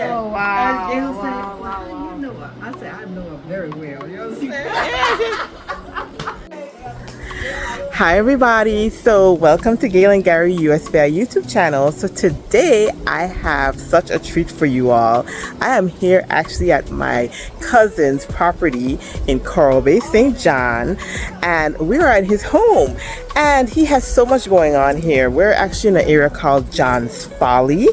Oh, wow. And they'll say, Wow, wow, "Well, wow. you know her." I say, I know her very well. You understand? Hi everybody, so welcome to Gail and Gary USBI YouTube channel. So today I have such a treat for you all. I am here actually at my cousin's property in Coral Bay, St. John, and we are at his home, and he has so much going on here. We're actually in an area called John's Folly,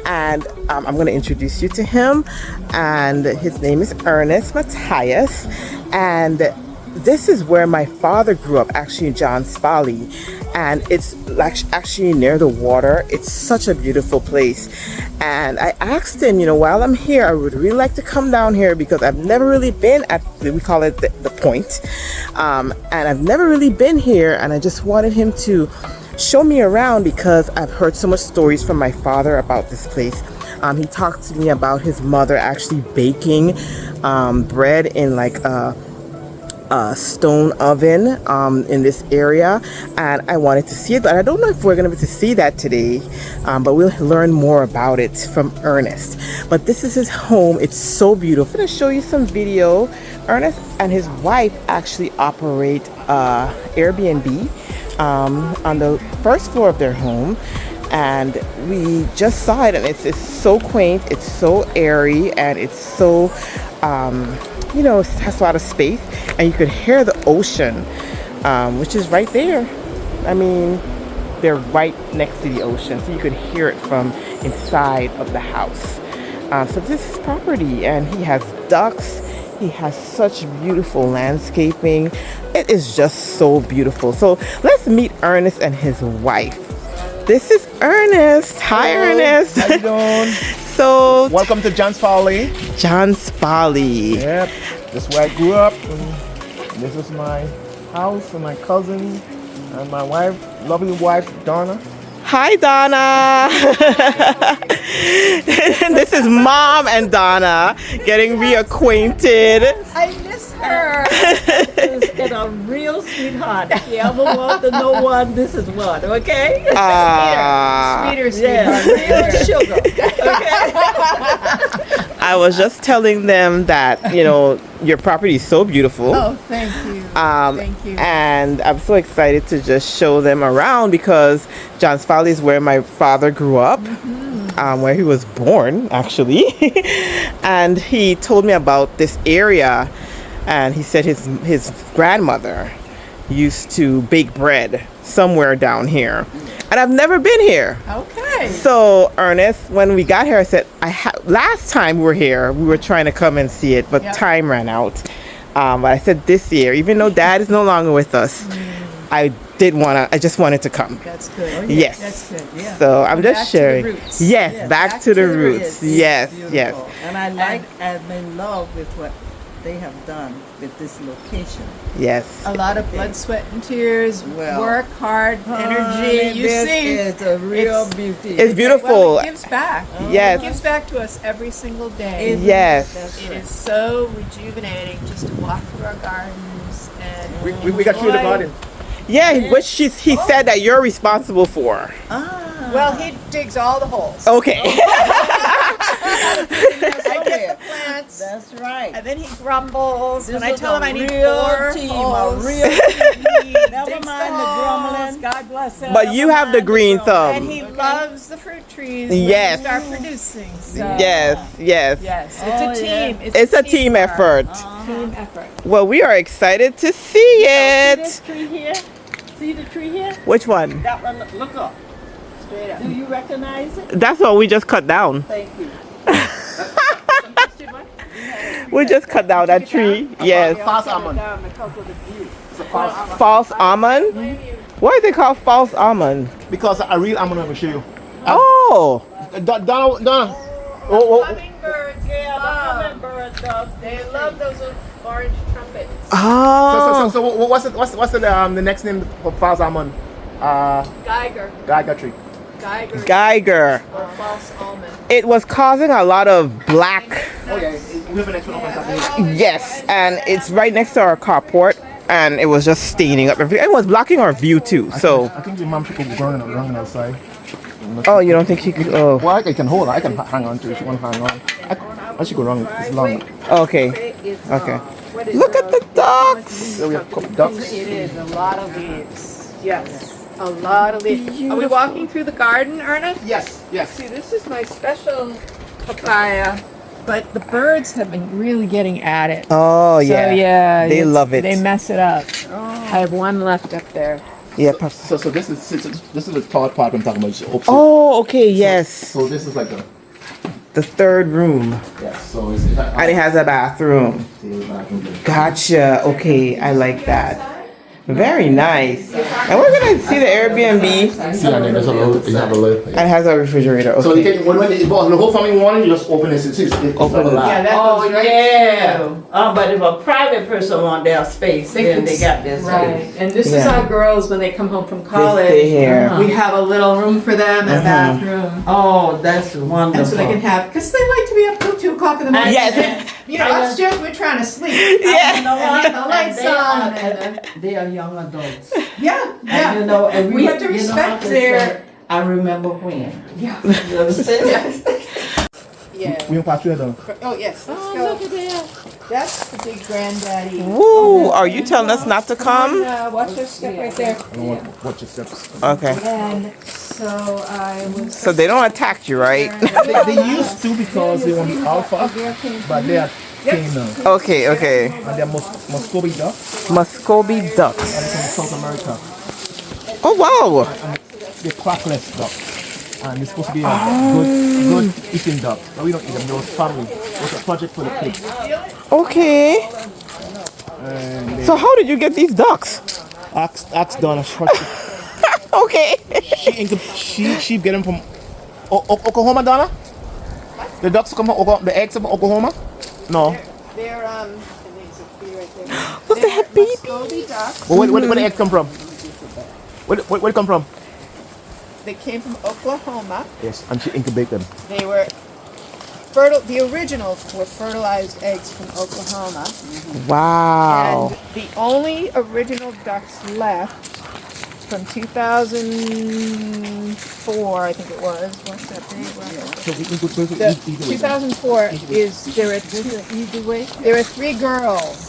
and I'm going to introduce you to him, and his name is Ernest Matthias, and this is where my father grew up, actually in John's Folly, and it's actually near the water. It's such a beautiful place, and I asked him, while I'm here, I would really like to come down here because I've never really been at, we call it the point, and I've never really been here, and I just wanted him to show me around because I've heard so much stories from my father about this place. He talked to me about his mother actually baking bread in like a stone oven in this area, and I wanted to see it, but I don't know if we're gonna be able to see that today, but we'll learn more about it from Ernest. But this is his home. It's so beautiful. I'm gonna show you some video. Ernest and his wife actually operate Airbnb on the first floor of their home, and we just saw it, and it's so quaint, it's so airy, and it's so it has a lot of space, and you could hear the ocean, which is right there. I mean, they're right next to the ocean, so you could hear it from inside of the house. So this is property, and he has ducks. He has such beautiful landscaping. It is just so beautiful. So let's meet Ernest and his wife. This is Ernest. Hi, Ernest. How you doing? So Welcome to John's Folly. John's Folly. Yep, this is where I grew up. And this is my house and my cousin and my wife, lovely wife, Donna. Hi, Donna. This is Mom and Donna getting reacquainted. I miss her. And a real sweetheart. If you ever want to know one, this is one, okay? Sweeter, Yeah, real sugar. Okay? I was just telling them that, your property is so beautiful. Oh, thank you. Thank you. And I'm so excited to just show them around because John's Folly is where my father grew up, where he was born, actually. And he told me about this area, and he said his grandmother used to bake bread somewhere down here. And I've never been here. Okay. So, Ernest, when we got here, I said, last time we were here, we were trying to come and see it, but time ran out. But I said this year, even though Dad is no longer with us, I just wanted to come. That's good. Oh, Yes. That's good. Yeah. So I'm just Back to the sharing. roots. Yes, back to the roots. Yes, yes. And I'm in love with what they have done with this location. Yes. A lot of blood, sweat, and tears. Well, work hard, energy. You this see, is a real beauty. It's beautiful. well, it gives back. Yes. It gives back to us every single day. Yes. It is so rejuvenating just to walk through our gardens and We got through the enjoy- garden. Yeah, which he said that you're responsible for. Well, he digs all the holes. Okay. I get the plants, That's right. and then he grumbles This when I is tell a him I need real 4 team, holes. a real team. Never Digs mind the the holes. grumbling. God bless him. But you have the green And thumb. he loves the fruit trees Yes. when they start producing. So, Yes, yes. yes, Oh, it's a team. It's a team effort. Team effort. Well, we are excited to see See it. this tree here? See the tree here? Which one? That one, look up. Straight up. Do you recognize it? That's what we just cut down. Thank you. We just cut down that tree. Yes. False almond. Down because of the view. It's a false. False almond? Why is it called false almond? Because a real almond, I will show you. Oh. Donna. Oh. Hummingbirds, Yeah, the love. hummingbird does. They love those orange trumpets. Oh. So what's the next name for false almond? Geiger, Geiger tree. Geiger. or false almond. It was causing a lot of black. Oh yeah, we have the next one up on top. Yes, and it's right next to our carport, and it was just staining up everything. It was blocking our view too. So I think the mom should go growing outside. Oh, you don't think she could? Oh, Well, I can hold her. I can hang on to it if you want to hang on. I should go wrong. It's long. okay. Okay. Look at the ducks. There we have a couple ducks. It is a lot of leaves. Yes, a lot of leaves. Are we walking through the garden, Ernest? Yes, yes. See, this is my special papaya, but the birds have been really getting at it. Oh, So yeah. yeah, They love it. They mess it up. I have one left up there. Yeah. So this is the third part I'm talking about. It's opposite. Oh, okay. Yes. So this is like The third room. yes. So it's And it has a bathroom. Gotcha. Okay, I like that. Very nice. And we're gonna see the Airbnb. See, and then there's a little. You have a lid. And it has a refrigerator. So you Okay. can when the whole family wanted, you just open it. It's Open it. Yeah, that Oh goes right yeah. through. Oh, but if a private person want their space, then they got this Right, space. and this is Yeah. our girls when they come home from They college. stay here. We have a little room for them and a bathroom. Oh, that's And wonderful. so they can have, because they like to be up till 2 o'clock in the morning. Yes. You know, upstairs we're trying to sleep. Yeah. You know what? And the lights And they on. are- And, they are young adults. yeah, And you yeah. know, and We have to you know respect how to their- say, I remember when. Yeah. You understand? Yeah. We can pass through though. Oh, yes, let's Oh, go. look at that. That's the big granddaddy. Woo! Are you telling us not to come? Watch your step right there. I don't want watch your steps. Okay. And so I was. So they don't attack you, right? They used to because they want to be alpha, but they are tame now. Okay. Okay. And they're Muscovy ducks. Muscovy ducks. And it's from South America. Oh wow! They're crackless ducks. And they're supposed to be a good eating duck. But we don't eat them. Those family. It's a project for the kids. Okay. And So how did you get these ducks? ask Donna. Okay. She get them from Oklahoma, Donna? The ducks come from Oklahoma, the eggs from Oklahoma? No. They're, there's a few right there. Look, they have babies. Muscovy ducks. Well, where the eggs come from? Where it come from? They came from Oklahoma. Yes, and she incubate them. They were fertile. The originals were fertilized eggs from Oklahoma. Wow. And the only original ducks left from 2004, I think it was. What's that date? So we could The eat away. 2004 is there are 3 girls.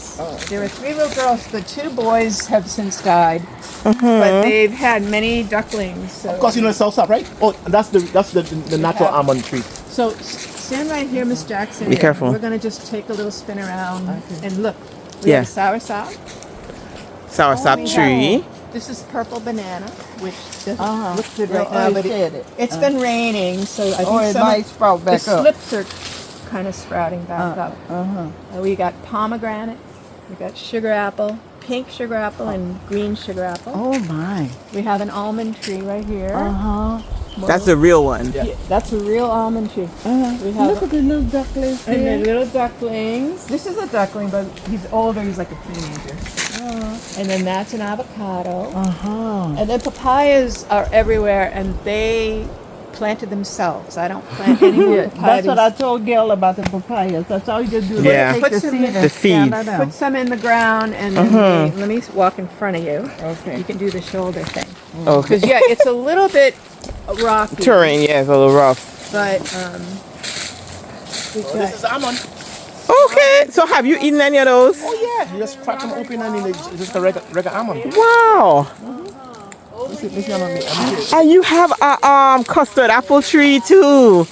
There are 3 little girls. The 2 boys have since died, but they've had many ducklings. So, Of course, you know the south side, right? Oh, that's the natural almond tree. so stand right here, Miss Jackson. Be careful. We're gonna just take a little spin around and look. We Yeah. have a soursop. Soursop tree. This is purple banana, which doesn't Uh-huh. look good Well, right now, but said it. it's been raining, so I think Oh, it some might sprout the back up. slips are kind of sprouting back up. Uh-huh. We got pomegranate, we got sugar apple, pink sugar apple, and green sugar apple. Oh my. We have an almond tree right here. Uh-huh. That's the real one. Yeah, that's a real almond tree. We have Look at the little ducklings and the here. little ducklings. This is a duckling, but he's older. He's like a teenager. And then that's an avocado. Uh-huh. And then papayas are everywhere, and they planted themselves. I don't plant any more Yeah, papayas. that's what I told Gail about the papayas. That's all you do. Yeah. Take Put the some seed in- and The stand seeds. it Put down. some in the ground, and then let me walk in front of you. Okay. You can do the shoulder thing. Okay. Because yeah, it's a little bit rocky. Terrain, yeah, it's a little rough. But This is almond. Okay. So have you eaten any of those? Oh yeah, you just crack them open and it's just a regular almond. Wow. Let me see almond. Let me see. And you have a custard apple tree too.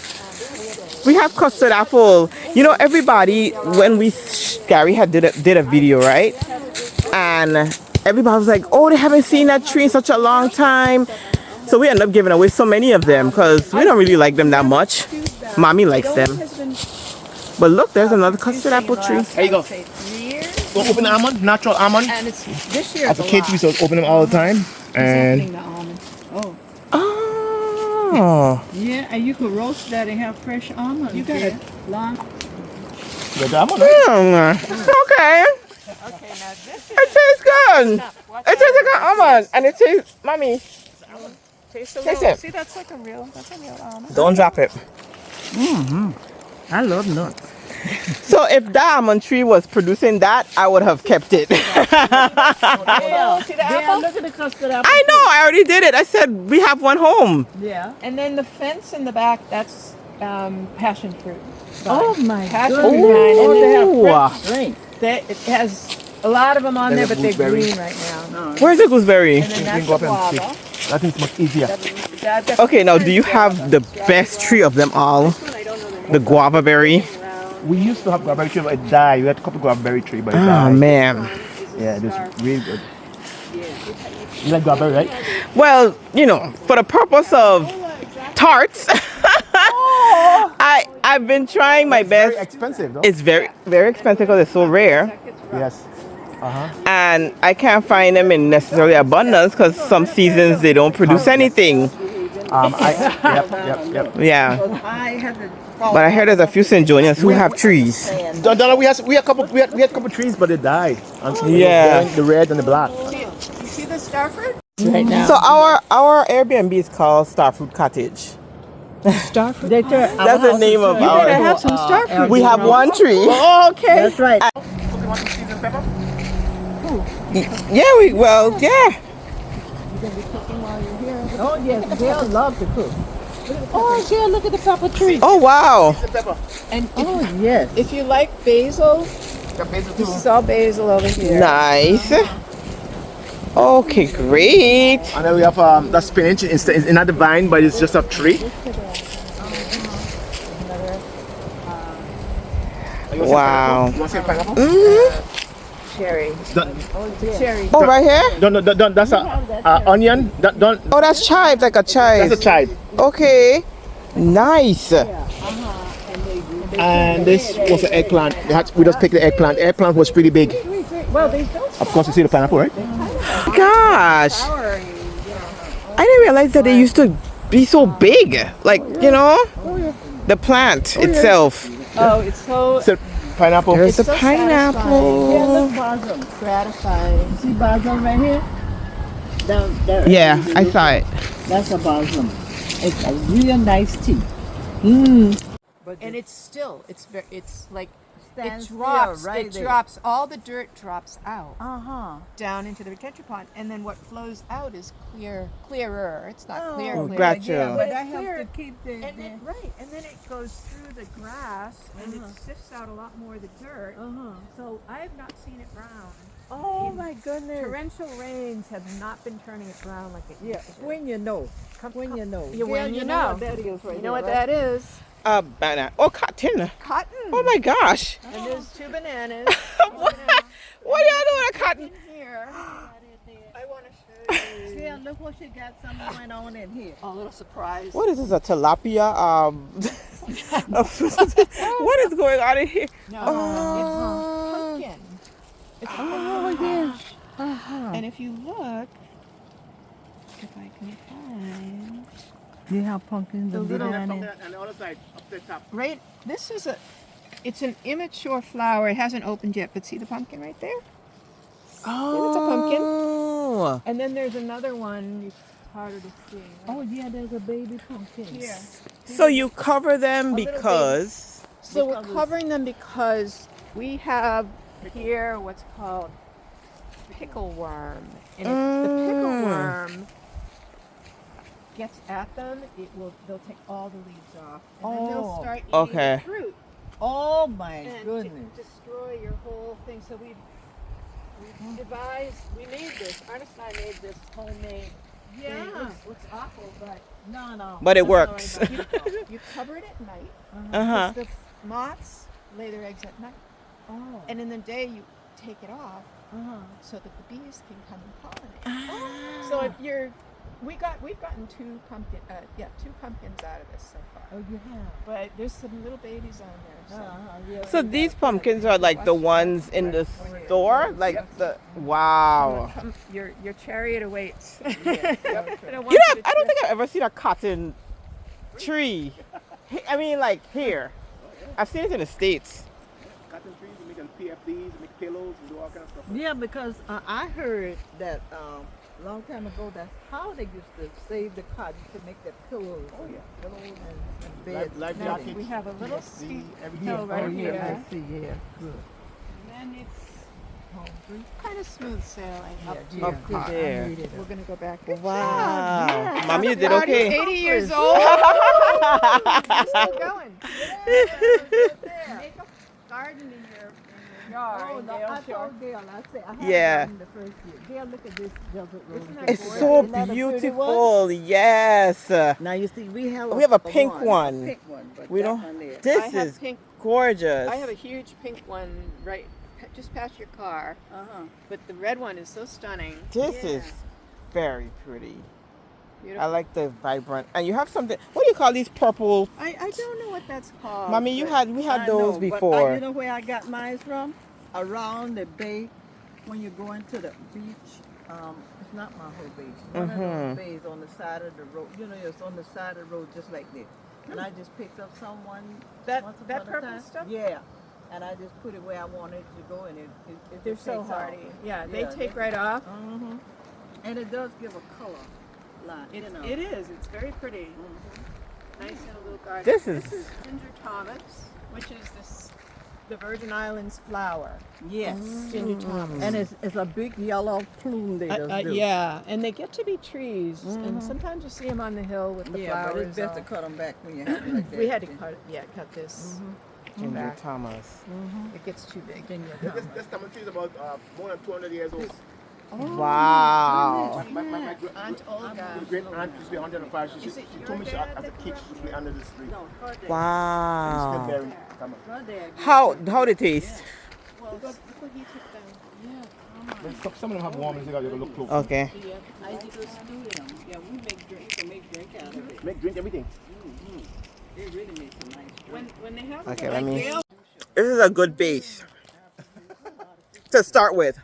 We have custard apple. You know, everybody when Gary had did a video, right? And everybody was like, "Oh, they haven't seen that tree in such a long time." So we end up giving away so many of them because we don't really like them that much. Mommy likes them. But look, there's another custard apple tree. There you go. 3 years. Go open the almond, natural almond. And it's this year. As a kid, we used to open them all the time. And the almond. Oh. Oh. Yeah, and you could roast that and have fresh almonds. You got yeah. it. Long. the almond, right? Okay. Okay, now this It tastes good. It tastes like an almond. And it tastes, mommy, tastes Taste little. it. See, that's a real almond. don't drop it. I love nuts. So if that almond tree was producing that, I would have kept it. Yeah, see the apple? Look at the custard apple. I know, I already did it. I said we have one home. Yeah. And then the fence in the back, that's passion fruit. Oh my Passion goodness. fruit vine. Oh, And they Ooh. have fresh drink. it has a lot of them on They there, have but they're gooseberry. green right now. Where's the gooseberry? And then You that's can go the up and guava. see. I think it's much easier. That's Okay, now do you have the best tree of them all? The guava berry? We used to have guava tree, but it died. We had a couple guava berry tree, but it Oh died. man. Yeah, this is really good. You like guava berry, right? Well, you know, for the purpose of tarts, I've been trying my Very best. expensive, though. It's very expensive because it's so rare, Yes. and I can't find them in necessarily abundance because some seasons they don't produce anything. Yep. Yeah, I had to but I heard there's a few St. Jonians who have trees. Donna, we had a couple trees, but they died. Yeah. The red and the black. You see the star fruit? right now. So our Airbnb is called Starfruit Cottage. Star fruit. That's the name of better our. have some star fruit. We have one tree. Oh, okay. That's right. Yeah, yeah. Oh yes, Gail loves to cook. Oh, Gail, look at the pepper tree. Oh wow. And Oh yes. if you like basil, this is all basil over here. Nice. Okay, great. And then we have the spinach. It's not the vine, but it's just a tree. Wow. You want to see a pineapple? Cherry. Cherry. Oh, right here? Don't. That's a onion. Don't. Oh, that's chives, like a chive. That's a chive. Okay. Nice. And this was an eggplant. We just picked the eggplant. The eggplant was pretty big. Well, they don't Of course, you see the pineapple, right? Gosh. I didn't realize that they used to be so big. Like, you know, the plant itself. Oh, it's so It's a pineapple. There's a so pineapple. Yeah, look balsam. gratifying. See balsam right here? Down there. Yeah, I saw it. That's a balsam. It's a real nice tea. And it's still, it's like, Stands it still drops, right it there. drops, all the dirt drops out Uh-huh. down into the retention pond, and then what flows out is clearer. It's not clear, Oh, clear. gotcha. Yeah, but But I it's have clear. to keep the... And then, right, and then it goes through the grass, and it sifts out a lot more of the dirt. Uh-huh. So I have not seen it brown. Oh my goodness. Torrential rains have not been turning it brown like it Yeah, used to. when you know. When you know. Yeah, when you know. what that is right You know what there, that is? Banana. Oh, cotton. Cotton. Oh my gosh. And there's 2 bananas. What do y'all do with a cotton? Here. I want to show you. Yeah, look what she got something going on in here. A little surprise. What is this, a tilapia? What is going on in here? No, Oh. it's pumpkin. It's a pumpkin patch. And if you look, if I can find, You have pumpkins and little- behind it. And the other side, up the top. right, this is it's an immature flower. It hasn't opened yet, but see the pumpkin right there? Oh. It's a pumpkin. pumpkin. And then there's another one, it's harder to see. Oh yeah, there's a baby pumpkin. Here. So you cover them little because... So we're covering them because we have here what's called pickle worm. And if the pickle worm gets at them, they'll take all the leaves off. And then they'll Oh, start eating okay. the fruit Oh my and goodness. to destroy your whole thing. So we made this, Ernest and I made this homemade. Yeah. It looks awful, but No. But it works. you cover it at night. Uh-huh. The moths lay their eggs at night. Oh. And in the day you take it off Uh-huh. so that the bees can come and pollinate. So if we've gotten two pumpkins out of this so far. Oh, you have. But there's some little babies on there. So. Yeah. So these pumpkins are like the ones in the store? Like the... Wow. Come, your chariot awaits. I You know, I don't think I've ever seen a cotton tree. I mean, like here. I've seen it in the States. Cotton trees, we make PFDs, we make pillows, we do all kinds of stuff. Yeah, because I heard that long time ago, that's how they used to save the cotton to make their pillows. Oh yeah, pillows, And beds. life Now, jackets. we have a little PSC, steep everything. hill right here. I see, yeah. Good. And then it's kind of smooth sailing up to Up your car. there. We're going to go back. Wow. Mommy, you did Already okay. 80 years old. We're still going. Make a garden in your yard. Oh, no, Gail, I sure. told Gail, I said, I had Yeah. one the first year. Gail, look at this desert rose. Isn't that It's gorgeous? so Isn't that a pretty one? beautiful. Yes. Now you see, we have a pink one. Pink one, but We that don't. one there. This I have is pink. gorgeous. I have a huge pink one right just past your car, but the red one is so stunning. This Yeah. is very pretty. Beautiful. I like the vibrant. And you have something. What do you call these purple? I don't know what that's called. Mommy, we I had those know, before. But, you know where I got mine from? Around the bay, when you go into the beach. It's not Maho Bay. One of those bays on the side of the road. You know, it's on the side of the road just like this. And I just picked up someone. That once upon a purple time. stuff? Yeah. And I just put it where I wanted it to go, and it They're just so takes off. hardy. Yeah, they Yeah, take right off. Mhm. And it does give a color line. It, you know. it is. It's very pretty. Nice in a little garden. This is- Ginger Thomas, which is the Virgin Islands flower. Yes. Ginger Thomas. And it's a big yellow plume they just do. Yeah, and they get to be trees, and sometimes you see them on the hill with the Yeah, flowers. but it's best to all- cut them back when you have it like that. We had to cut this. Ginger back. Thomas. It gets too big. This tamarind tree is about more than 200 years old. Wow. My Aunt Olga. great aunt used to be 105. She Is it told me your she, dad as a that kid she used to be under the street. No, her dad. Still Wow. bearing tamarind. Her dad. How they taste? Well, look what he took down. But some of them have warmers. You gotta look close. Okay. I used to stew them. Yeah, we make drink. You can make drink out of it. Make drink everything. They really make some nice drink. When they have Okay, them let like me. Gail, This is a good base to start with.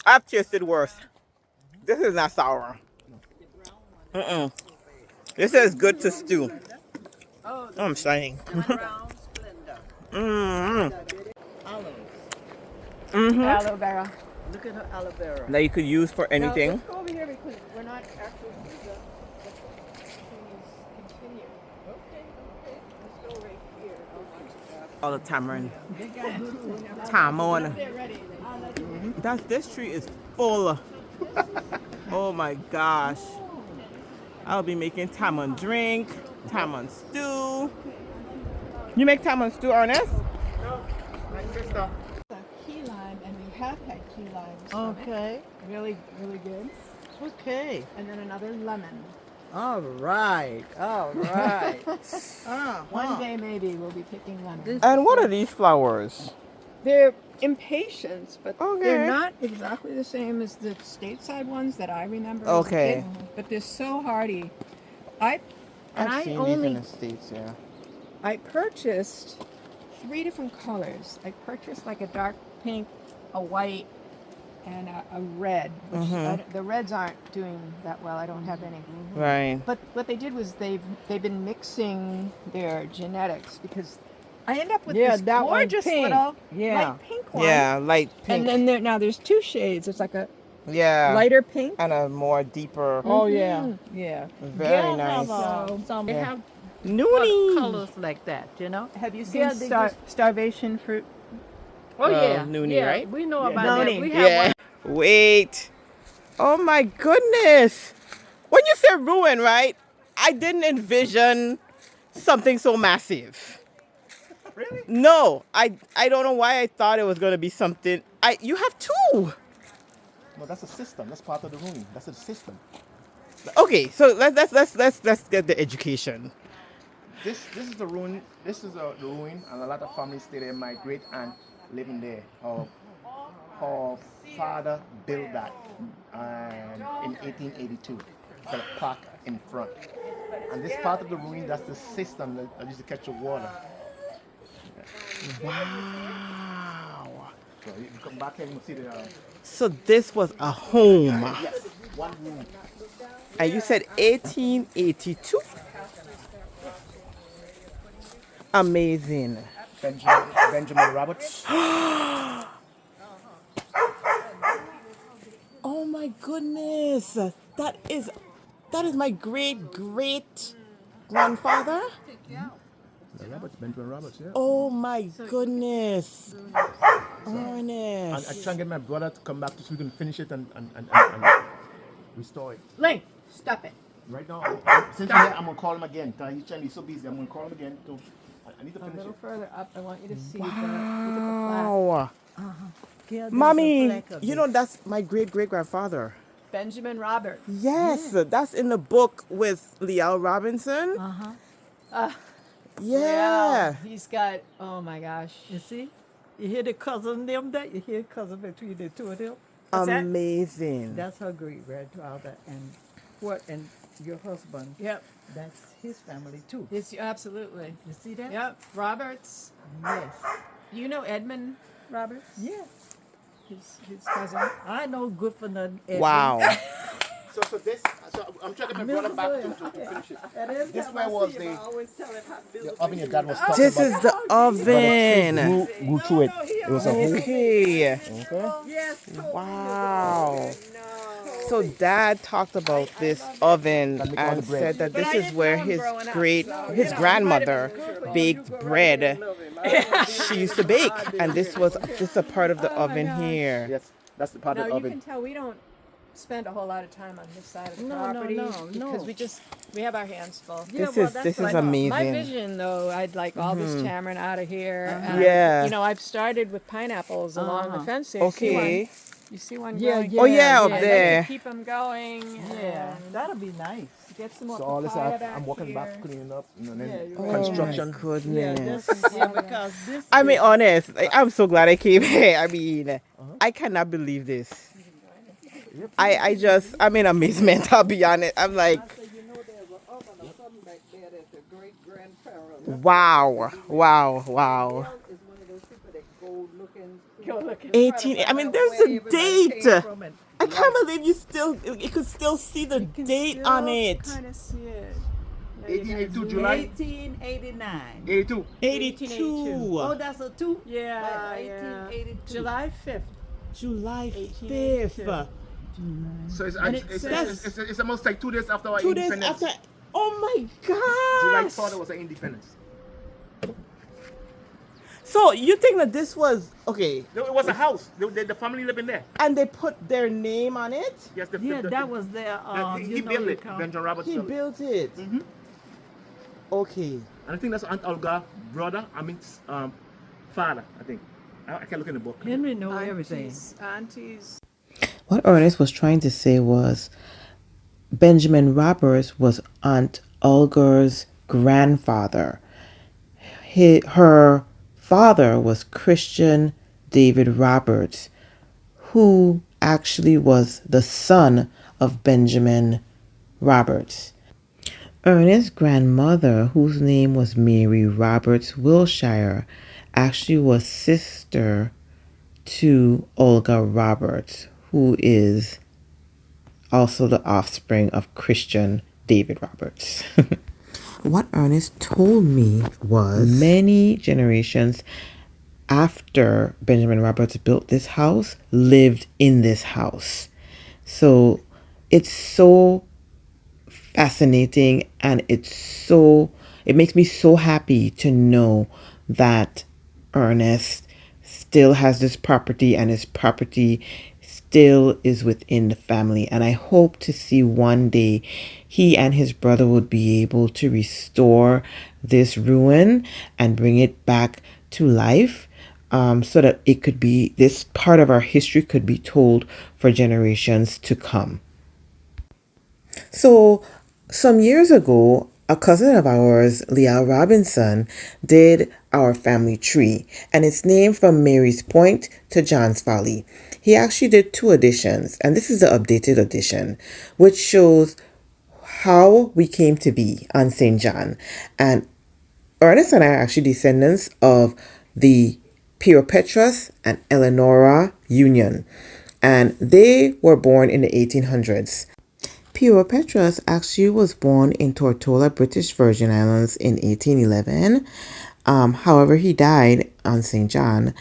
I've tasted worse. This is not sour. This is good to stew. Oh, Oh, I'm shining. brown splendor. Olives. aloe vera. Look at her aloe vera. That you could use for Now, anything. let's go over here because we're not actually through the trees continue. Okay. Let's go right here. All the tamarind. Tamon. They're ready. This tree is full. Oh my gosh. I'll be making tamon drink, tamon stew. You make tamon stew, Ernest? My sister. Key lime, and we have had key limes. from it. Okay. Really, really good. Okay. And then another lemon. All right. All right. One day maybe we'll be picking lemons. And what are these flowers? They're impatiens, but Okay. they're not exactly the same as the stateside ones that I remember. as a Okay. kid, but they're so hardy. I I've seen these in the States, yeah. I purchased 3 different colors. I purchased like a dark pink, a white, and a red. Which the reds aren't doing that well. I don't have any. Right. But what they did was they've been mixing their genetics because I end up with Yeah, this that one gorgeous pink. little Yeah. light pink one. Yeah, light pink. And then now there's 2 shades. It's like a yeah. lighter pink. And a more deeper. Oh yeah. Yeah. Very nice. Some they Yeah. have Noonie. colors like that, you know. Have you seen Yeah, they just- starvation fruit? Oh yeah. Noonie, yeah. right? We know Yeah, about that. Noonie. We have Yeah. Wait. Oh my goodness. When you say ruin, right? I didn't envision something so massive. Really? No, I don't know why I thought it was gonna be something. You have 2. No, that's a system. That's part of the room. That's a system. Okay, so let's get the education. This is the ruin. This is the ruin, and a lot of families stay there. My great aunt living there. Her father built that in 1882. For a park in front. And this part of the ruin, that's the system that used to catch the water. Wow. So you come back here and you see the So this was a home. yes, one room. And you said 1882? Amazing. Benjamin Roberts. Oh my my goodness. That is my great grandfather. Roberts, Benjamin Roberts, yeah. Oh my goodness. And I Ernest. try and get my brother to come back so we can finish it and restore it. Link, stop it. Right now, since you're here, I'm gonna call him again. He's trying to be so busy. I'm gonna call him again. I need to A finish little it. further up, I want you to see Wow. There's a Mommy, plaque of you this. know that's my great grandfather. Benjamin Roberts. Yes, that's in the book with Leal Robinson. Yeah. He's got, oh my gosh. You see? You hear the cousin them that? You hear cousin between the two of them? What's that? Amazing. That's her great grandfather and your husband. Yep. That's his family too. Yes, absolutely. You see that? Yep. Roberts. Yes. You know Edmund Roberts? Yeah. His cousin. I know good for nothing. Edwin. Wow. So I'm trying to get my brother back to finish it. And every This time way I was see him, I the always tell him how beautiful oven your he dad was talking This about. is the oven. Grew through it. It was a whole. Okay. Okay. Yes. Wow. So Dad talked about this oven That make all the and bread. said that But this I is didn't where know him his growing up, great so, his grandmother baked bread. She used to bake, and this is a part of the oven gosh. here. Yes, that's the part Now of the you can oven. tell we don't spend a whole lot of time on this side of the No, no, property no, because no. we have our hands full. Yeah, This well, is that's this what is I know. amazing. My vision, though, I'd like all this tamarind out of here. And Yeah. You know, I've started with pineapples along the fence there. Okay. You see one Yeah, growing? yeah. Oh yeah, up I'd like there. to keep them going. Yeah, and that'll be nice. get some more So all this papaya back I'm working here. back, cleaning up, and then Yeah, you're Oh construction. my Yeah, goodness. because this. I mean, honest, I'm so glad I came here. I mean, I cannot believe this. I'm in amazement. I'll be honest. I'm like, I said, you know, there's an oven or something back there that's a great grandparent. wow. Is one of those people that go looking. Go look at 18. I mean, there's a date. I can't believe you could still see the date on it. Kind of see it. 1882 July 1889. 82. 82. Oh, that's a two? Yeah, Like yeah. 1882. July 5th. July 1882. 5th. So And it it's almost like 2 days after our 2 days independence. after. Oh my July gosh. 4th was our independence. So you think that this was okay? It was a house. The family living there. And they put their name on it? Yes, Yeah, that was their. he built it. Benjamin Roberts He built it. built it. Mhm. Okay. And I think that's Aunt Olga, brother. I mean, father. I think. I can look in the book. Henry know everything. Aunties. What Ernest was trying to say was Benjamin Roberts was Aunt Olga's grandfather. Her father was Christian David Roberts, who actually was the son of Benjamin Roberts. Ernest's grandmother, whose name was Mary Roberts Wilshire, actually was sister to Olga Roberts, who is also the offspring of Christian David Roberts. What Ernest told me was many generations after Benjamin Roberts built this house lived in this house. So it's so fascinating, and it makes me so happy to know that Ernest still has this property, and his property still is within the family. And I hope to see one day he and his brother would be able to restore this ruin and bring it back to life, so that it could be, this part of our history could be told for generations to come. So some years ago, a cousin of ours, Leal Robinson, did our family tree, and it's named from Mary's Point to John's Folly. He actually did 2 editions, and this is the updated edition, which shows how we came to be on St. John. And Ernest and I are actually descendants of the Petrus and Eleonora Union, and they were born in the 1800s. Petrus actually was born in Tortola, British Virgin Islands in 1811. However, he died on St. John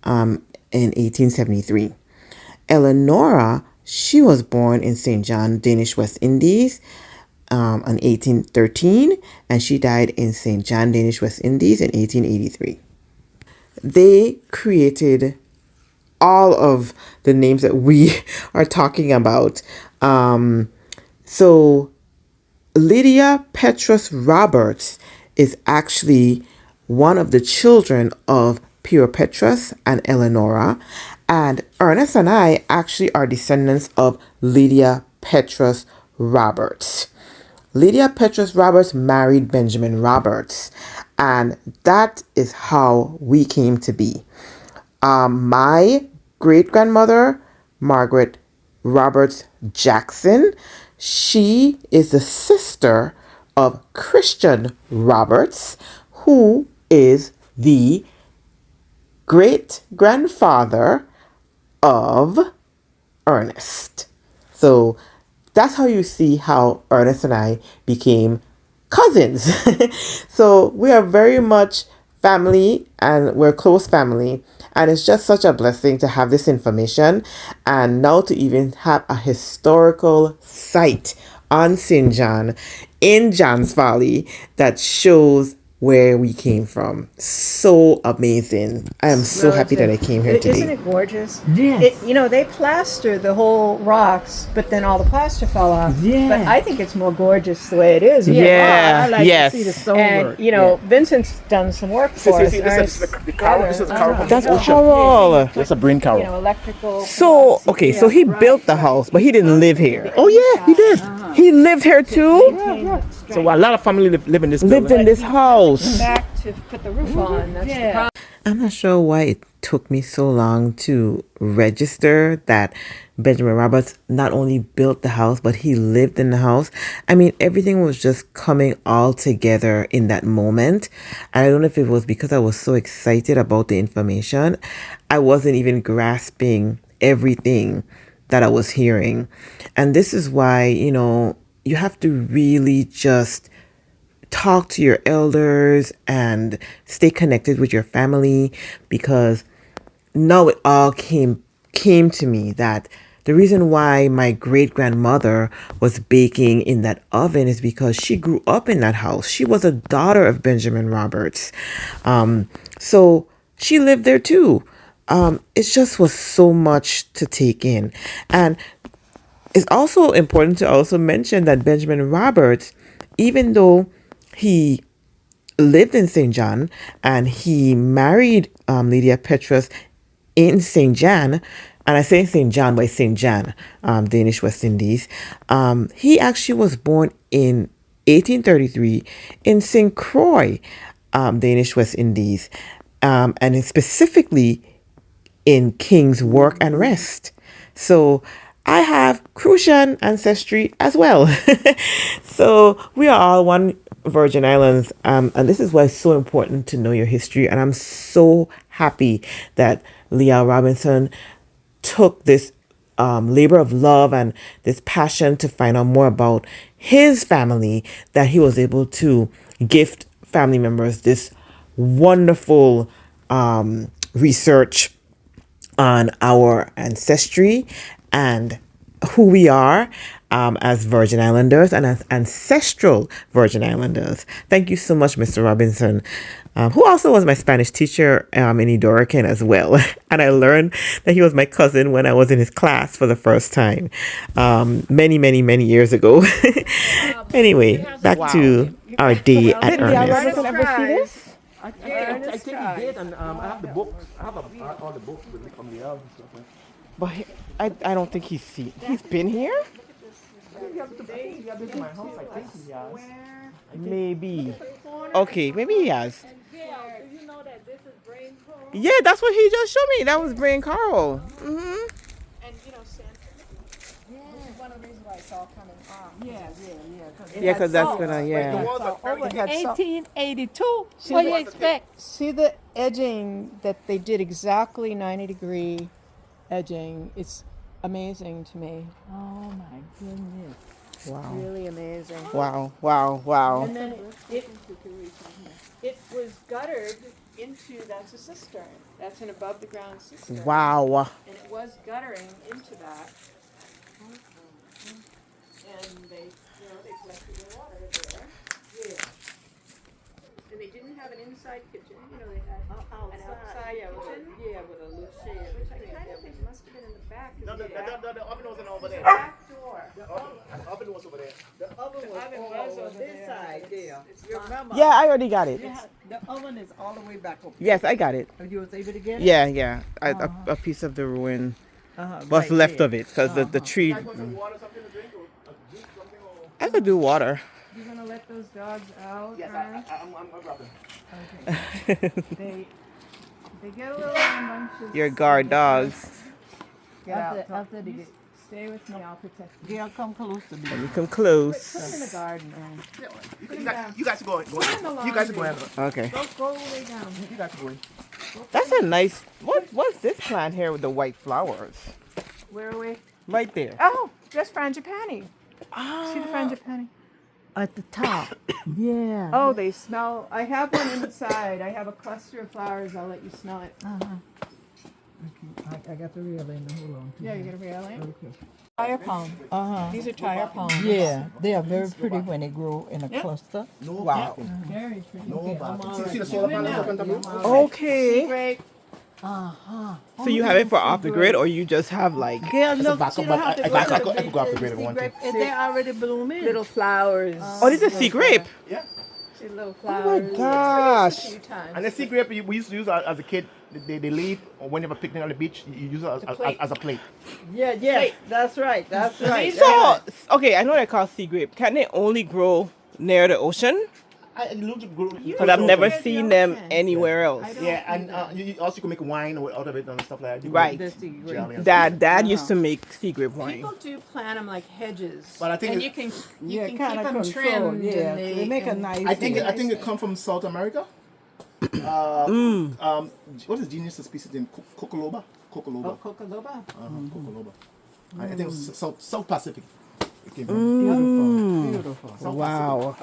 in 1873. Eleonora She was born in St. John, Danish West Indies, in 1813, and she died in St. John, Danish West Indies in 1883. They created all of the names that we are talking about. So Lydia Petrus Roberts is actually one of the children of Pure Petrus and Eleonora, and Ernest and I actually are descendants of Lydia Petrus Roberts. Lydia Petrus Roberts married Benjamin Roberts, and that is how we came to be. My great grandmother, Margaret Roberts Jackson, she is the sister of Christian Roberts, who is the great grandfather of Ernest. So that's how you see how Ernest and I became cousins. So we are very much family and we're close family. And it's just such a blessing to have this information and now to even have a historical site on St. John in John's Folly that shows where we came from. So amazing. I am so happy that I came here today. Isn't it gorgeous? Yes. They plaster the whole rocks, but then all the plaster fell off. Yeah. But I think it's more gorgeous the way it is. Yeah. I like yes. to see the stonework. And, Vincent's done some work for us. This is the coral. This is the coral from That's the ocean. coral. That's a brain coral. Electrical. So, okay, so he built the house, but he didn't live here. Oh yeah, he did. He lived here too? So a lot of family live in this Lived building. in this house. Back to put the roof on. That's the problem. I'm not sure why it took me so long to register that Benjamin Roberts not only built the house, but he lived in the house. I mean, everything was just coming all together in that moment. I don't know if it was because I was so excited about the information. I wasn't even grasping everything that I was hearing. And this is why, you have to really just talk to your elders and stay connected with your family, because now it all came to me that the reason why my great grandmother was baking in that oven is because she grew up in that house. She was a daughter of Benjamin Roberts. So she lived there too. It just was so much to take in. And it's also important to also mention that Benjamin Roberts, even though he lived in St. John and he married Lydia Petrus in St. John, and I say St. John by St. John, Danish West Indies, he actually was born in 1833 in St. Croix, Danish West Indies, and specifically in King's Work and Rest. So I have Crucian ancestry as well. So we are all one Virgin Islands. And this is why it's so important to know your history. And I'm so happy that Leah Robinson took this labor of love and this passion to find out more about his family, that he was able to gift family members this wonderful research on our ancestry and who we are as Virgin Islanders and as ancestral Virgin Islanders. Thank you so much, Mr. Robinson, who also was my Spanish teacher in Idorican as well. And I learned that he was my cousin when I was in his class for the first time many, many, many years ago. Anyway, back to our day at Ernest. Ever see this? I think he did, and I have the books. I have all the books with from the elves and stuff. But I don't think he's been here. I think he has been to my house. I think he has. Maybe. Okay, maybe he has. Yeah, so you know that this is brain coral. Yeah, that's what he just showed me. That was brain coral. Mm-hmm. And Santa. Which is one of the reasons why it's all coming off. Yeah. Yeah, because that's gonna, yeah. The walls are very 1882. What do you expect? See the edging that they did exactly 90-degree edging. It's amazing to me. Oh my goodness. Wow. Really amazing. Wow. And then it was guttered into, that's a cistern. That's an above the ground cistern. Wow. And it was guttering into that. And they, they collected the water there. Yeah. And they didn't have an inside kitchen. They had an outside yeah, kitchen, with a little shed. which I kind of think must have been in the back. No, the oven wasn't over there. Back door. The oven was over there. The oven was over this side there. You remember? Yeah, I already got it. The oven is all the way back up. Yes, I got it. You was able to get it? Yeah. A piece of the ruin. What's left of it, because the tree. You guys want some water, something to drink, or a juice, something, or? I could do water. You're gonna let those dogs out? Yes, I'm grabbing. Okay. They get a little rambunctious. Your guard dogs. Get out. After they You get, stay with me. I'll protect you. they'll come close to me. Let me come Put them in the close. garden, man. You guys go in. You guys go in. Okay. Go way down. You guys go in. That's a nice. What's this plant here with the white flowers? Where are we? Right there. Oh, just frangipani. See the frangipani? At the top. Yeah. Oh, they smell. I have one inside. I have a cluster of flowers. I'll let you smell it. I got the reel in. Hold on. Yeah, you get a railing. Okay. Tire palm. These are tire palms. Yeah, they are very pretty when they grow in a cluster. No Wow. bathroom. Very pretty. No bathroom. See the solar panels up on top of it? Okay. Great. So you have it for off the grid, or you just have like? Yeah, It's a look, backup, you don't but have to I go could to the go off the grid if I want to. and they already blooming. Little flowers. Oh, this is sea grape. Yeah. See little Oh flowers. my gosh. A few times. And the sea grape we used to use as a kid. They leave, or when you have a picnic on the beach, you use it as a plate. Yeah, that's right. That's right. So okay, I know they're called sea grape. Can they only grow near the ocean? I look to grow. Because I've never Near the seen them ocean. anywhere else. Yeah, and you also can make wine out of it and stuff like that. You can Right. make jelly and Dad used to make sea grape wine. People do plant them like hedges. But I think and it- you can Yeah, keep kind of them control. trimmed. Yeah, and they make a and- nice. I think it come from South America. What is genius species name? Cocoloba. Oh, Cocoloba. Cocoloba. I think it was South Pacific. It came from. Beautiful. Wow.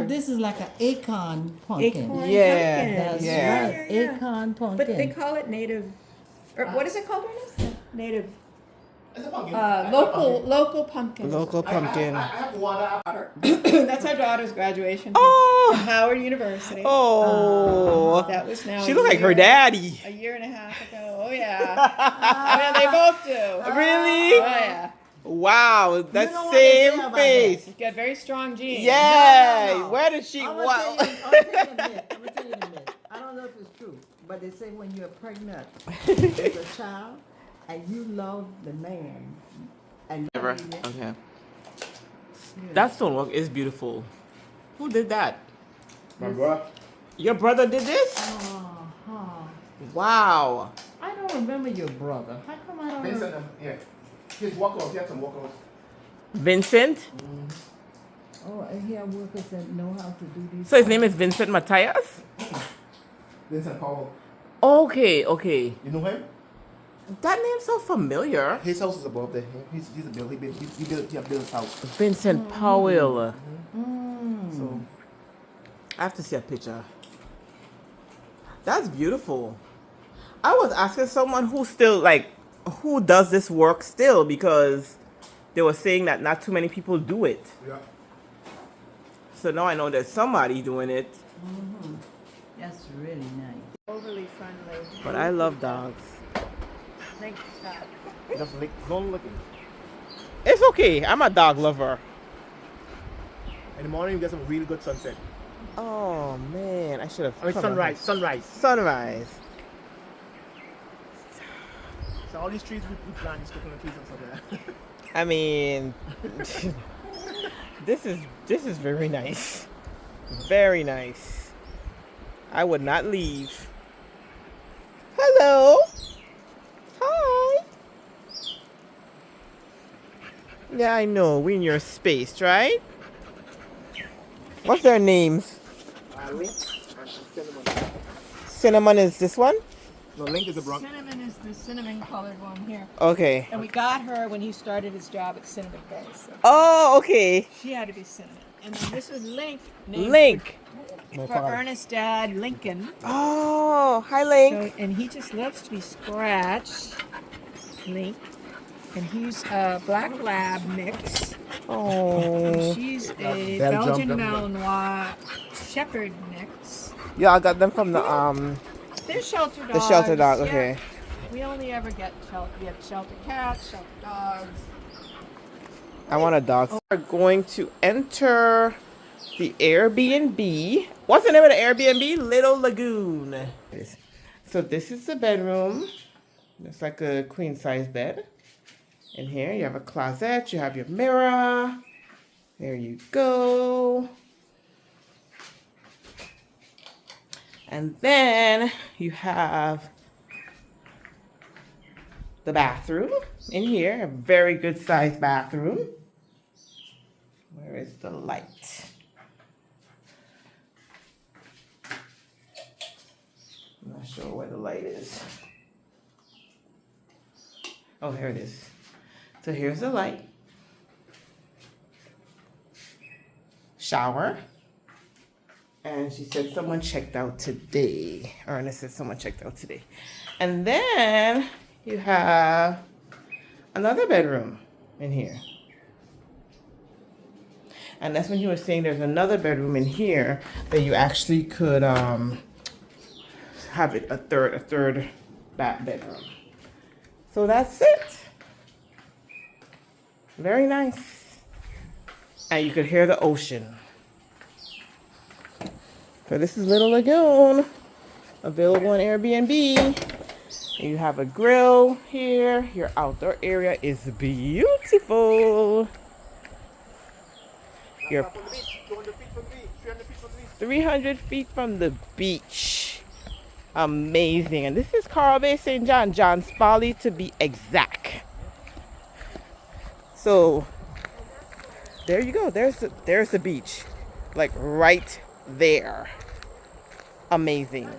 This is like an acorn pumpkin. Acorn Yeah, pumpkin. That's yeah. right. Acorn pumpkin. But they call it native. Or what is it called, Ernest? Native. It's a pumpkin. Local pumpkin. Local pumpkin. I have water. That's our daughter's graduation from Oh. Howard University. Oh. That was now. She a looks like her year- daddy. A year and a half ago. Oh yeah. Oh, yeah, they both do. Really? Oh yeah. Wow, that know what they say same about face. She's got very strong genes. Yeah. No. Where did she? I'm Wow. gonna tell you in a minute. I don't know if it's true, but they say when you're pregnant with a child and you love the man, and Okay. That stonework is beautiful. Who did that? My brother. Your brother did this? Wow. I don't remember your brother. How come I don't Vincent, remember? yeah. His walkouts. He had some walkouts. Vincent? Oh, and he have workers that know how to do these. So his name is Vincent Matthias? Vincent Powell. Okay. You know him? That name's so familiar. His house is above there. He's a builder. He built his house. Vincent Powell. So I have to see a picture. That's beautiful. I was asking someone who does this work still, because they were saying that not too many people do it. yeah. So now I know there's somebody doing it. That's really nice. Overly friendly. But I love dogs. Thanks, Scott. Just lick, don't lick it. It's okay. I'm a dog lover. In the morning, you get some really good sunset. Oh man, I should have. I mean, sunrise. Sunrise. So all these trees we plant, these coconut trees and stuff like that. I mean, this is very nice. Very nice. I would not leave. Hello. Hi. Yeah, I know. We in your space, right? What's their names? Link and cinnamon. Cinnamon is this one? No, Link is a brown. Cinnamon is the cinnamon colored one here. Okay. And we got her when he started his job at Cinnamon Bay. So Oh, okay. she had to be cinnamon. And then this is Link. named Link. For Ernest's dad, Lincoln. Oh, hi, Link. So, and he just loves to be scratched. Link. And he's a black lab mix. Oh. She's a Belgium Belgian Belgian. Malinois shepherd mix. Yeah, I got them from the They're shelter dogs. the shelter dog. yeah. Okay. We only ever get shelter cats, shelter dogs. I want a dog. We're going to enter the Airbnb. What's the name of the Airbnb? Little Lagoon. So this is the bedroom. It's like a queen size bed. In here you have a closet. You have your mirror. There you go. And then you have the bathroom in here. A very good sized bathroom. Where is the light? I'm not sure where the light is. Oh, here it is. So here's the light. Shower. And she said someone checked out today. Ernest said someone checked out today. And then you have another bedroom in here. And that's when he was saying there's another bedroom in here that you actually could have it a third bedroom. So that's it. Very nice. And you could hear the ocean. So this is Little Lagoon, available on Airbnb. You have a grill here. Your outdoor area is beautiful. You're 300 feet from the beach. Amazing. And this is Coral Bay, St. John, John's Folly to be exact. So there you go. There's the beach, like right there. Amazing.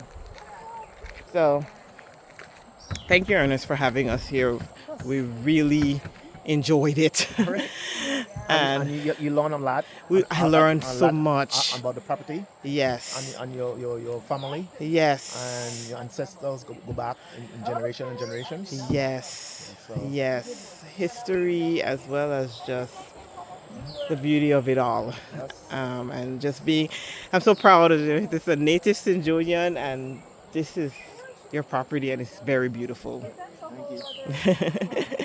So thank you, Ernest, for having us here. We really enjoyed it. And you learn a lot. I learned so much about the property. Yes. And your family. Yes. And your ancestors go back in generation and generations. Yes. So. Yes. History as well as just the beauty of it all. Yes. And just being, I'm so proud of it. It's a native St. Julian and this is your property and it's very beautiful. Thank you.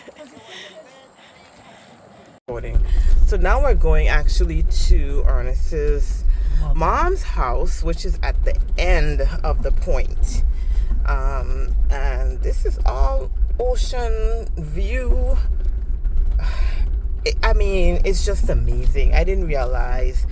So now we're going actually to Ernest's mom's house, which is at the end of the point. And this is all ocean view. I mean, it's just amazing. I didn't realize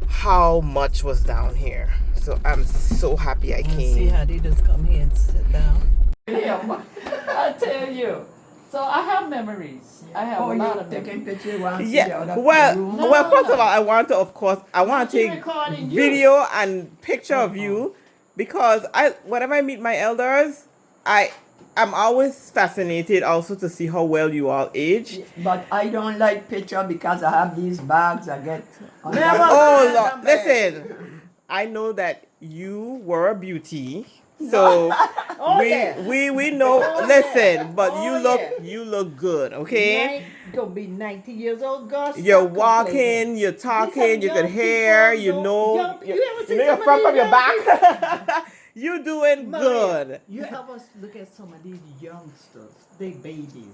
how much was down here. So I'm so happy I came. See how they just come here and sit down. Yeah, I tell you. So I have memories. I have a lot of taking memories. pictures while Yeah, well, first of all, I want to take recording you. video and picture of you because whenever I meet my elders, I'm always fascinated also to see how well you all age. But I don't like picture because I have these bags I get. Oh, Lord. Listen, I know that you were a beauty. So we know. Listen, but you look good, okay? Gonna be 90 years old, Gus. You're walking, you're talking, you can hear, you know. You ever see You know your some front of from your these back. You doing Maria, good. You ever look at some of these youngsters, they babies,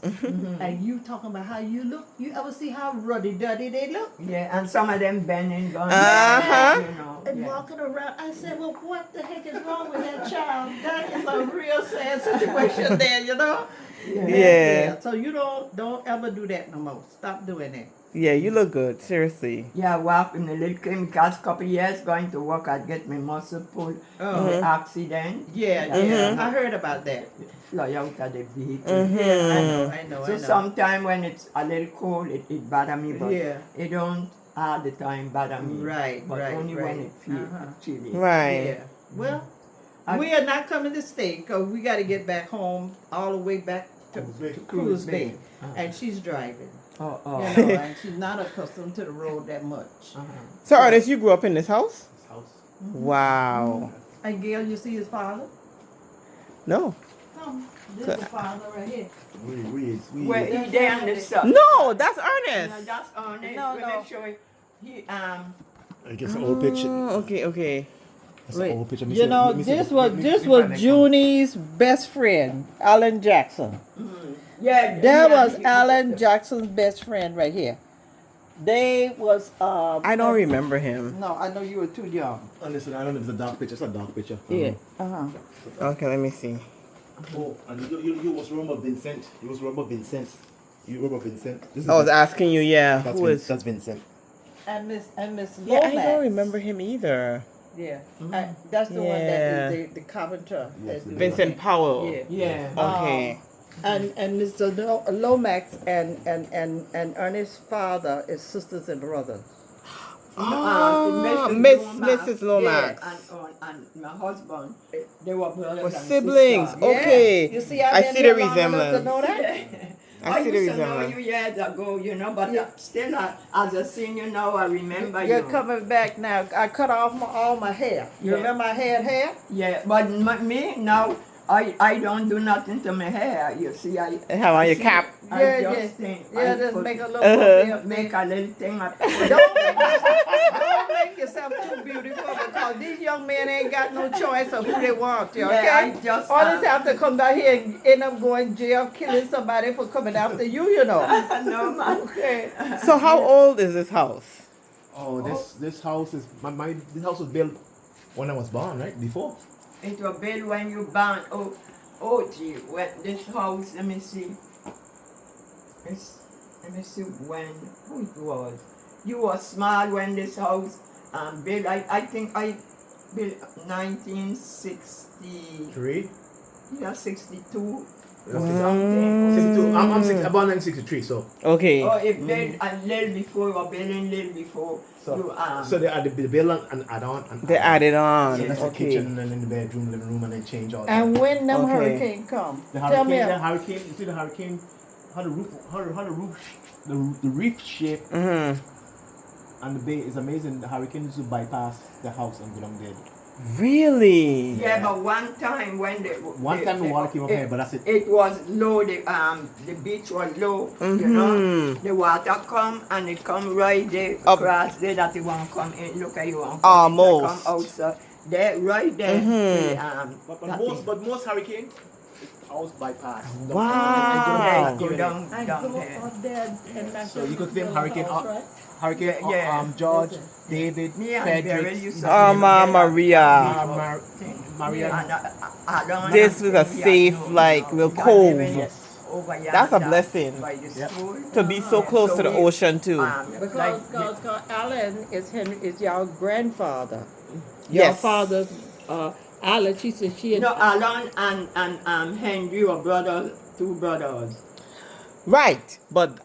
and you talking about how you look? You ever see how ruddy-duddy they look? Yeah, and some of them bending, going Uh-huh. you know. And Yeah. walking around, I said, well, what the heck is wrong with that child? That is a real sad situation there, you know? Yeah. So you don't ever do that no more. Stop doing that. Yeah, you look good. Seriously. Yeah, walk in a little chemicals, couple years going to work, I get my muscle pulled in the accident. Yeah, I heard about that. Fly out of the vehicle. I know. So sometime when it's a little cold, it bother me, but Yeah. it don't all the time bother me. Right, But right, only right. when it feels chilly. Right. Yeah. Well, I- we are not coming to stay because we got to get back home all the way back to Cruise Bay. And she's driving. Oh, You know, and she's not accustomed to the road that much. So, Ernest, you grew up in this house? House. Wow. And Gail, you see his father? No. Come, this is the father right here. We Where he there on the side. No, that's No, Ernest. that's on it. No, Let no. me show you. He I guess an old picture. Oh, okay. That's an old picture. You know, this was Junie's best friend, Alan Jackson. yeah. That yeah, was he- Alan Jackson's best friend right here. They was I don't remember him. No, I know you were too young. Oh, listen, I don't know if it's a dark picture. It's a dark picture. Yeah. Uh-huh. Okay, let me see. Oh, and you was remember Vincent. You was remember Vincent. You remember Vincent? This is I was asking you, yeah, that's who is? That's Vincent. And Miss Yeah, I Lomax. don't remember him either. Yeah. That's the one Yeah. that is the carpenter. Yes, that do Vincent the- Powell. Yeah. Yeah. Okay. And Mr. Lomax and Ernest's father is sisters and brothers. Oh, Mrs. Lomax. And my husband, they were brothers For and siblings. sisters. Okay. You see, I I've been see the here long enough to resemblance. know that? I see the used to know resemblance. you years ago, you know, but still, as a senior now, I remember You're you. coming back now. I cut off all my hair. You Yeah. remember I had hair? Yeah, but me now, I don't do nothing to my hair. You see, I How on your see, cap? I Yeah, just think Yeah, I just put- make a little make a little thing. Don't make yourself too beautiful because these young men ain't got no choice of who they want. You okay? Yeah, I just Always have to come down here and end up going jail, killing somebody for coming after you. You know. no man. Okay. So how old is this house? Oh, this house is this house was built when I was born, right? Before. It was built when you born. Oh, gee, when this house, let me see. Let me see who it was. You were small when this house built. I think I built 1960. 3. Yeah, 62. Okay. Something. 62. I'm born in 63, so. Okay. Or if built a little before, or building little before. You, So they added the building and add on. And They added on. So that's the Okay. kitchen and then the bedroom, living room, and then change all that. And when them Okay. hurricane come, The tell me. hurricane, you see the hurricane, how the reef shape Mm-hmm. and the bay is amazing. The hurricane used to bypass the house and go down there. Really? yeah, but one time when the water came up here, but that's it. It was low. The beach was low. You know, the water come and it come right there Up. across there that it won't come in. Look at you, won't Almost. come outside. There, right there. But most hurricane, house bypass. Wow. Go down I there. go up there and knock So you could them think hurricane, house, right? Yeah. George, David, Me and Barry Frederick, used to Maria. Maria. This was a safe, like, little cove. That's a blessing. Yep. To be so close to the ocean too. Because Alan is your grandfather. Your Yes. father's Alan. She said she had. No, Alan and Henry were brothers, two brothers. Right, but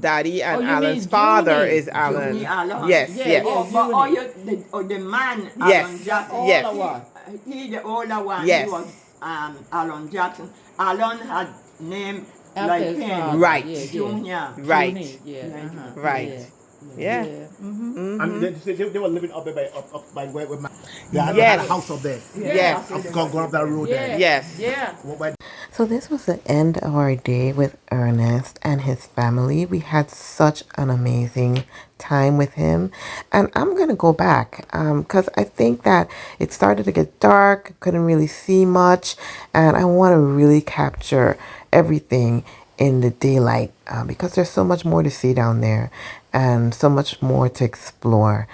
Daddy and you Alan's mean father Junie? is Alan. Junie Alan. Yes, Yeah, yes. yeah. The man, Yes, Alan Jackson. yes. He the older one. Yes. He was Alan Jackson. Alan had name After like his him. father. Right. Yeah, Junior. Right, Junie, yeah. right. Yeah. Mm-hmm. And they were living up there by where my they had Yes. a house up there. Yes. I'm going up that road there. Yes. Yeah. So this was the end of our day with Ernest and his family. We had such an amazing time with him, and I'm gonna go back because I think that it started to get dark, couldn't really see much, and I want to really capture everything in the daylight because there's so much more to see down there and so much more to explore.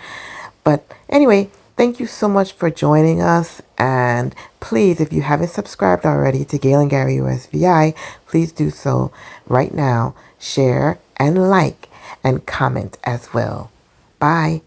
But anyway, thank you so much for joining us. And please, if you haven't subscribed already to Gail and Gary USVI, please do so right now. Share and like and comment as well. Bye.